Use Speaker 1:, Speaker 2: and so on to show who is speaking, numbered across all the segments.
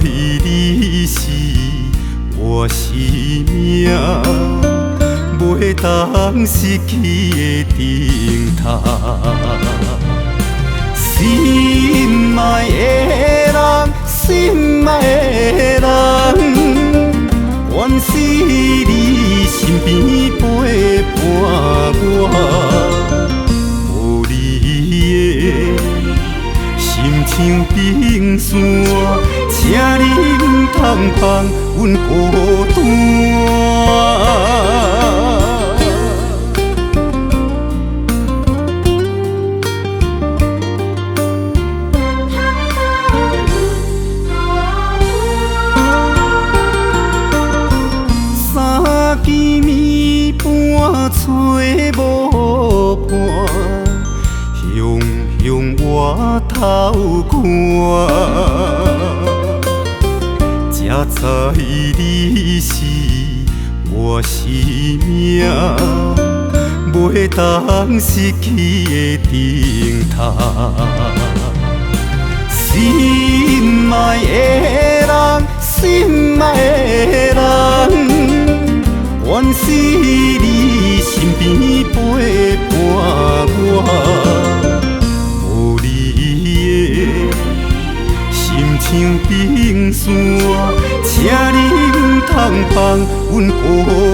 Speaker 1: 你是我生命袂当失去的顶头。心爱的人，心爱的人，愿是你身边陪伴我。无你的心像冰山，请你唔通放阮孤单。三更暝半吹无伴，雄雄我头看，才知你是我生命袂当失去的顶头。心爱的人，心爱的人，愿是你身边陪伴我。无你的心像冰山，请你唔通放阮孤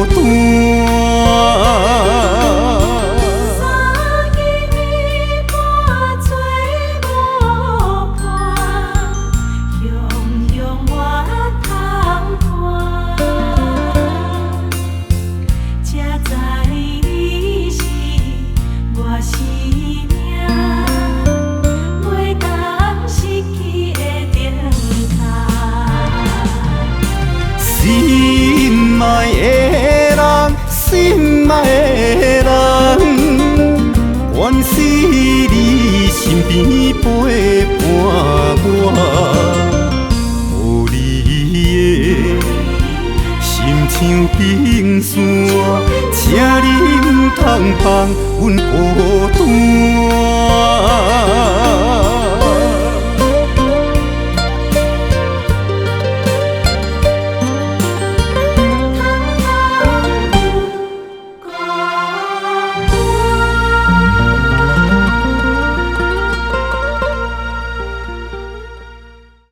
Speaker 1: 单。心爱的人，心爱的人，愿是你身边陪伴我。无你的心像冰山，请你唔通放阮孤单。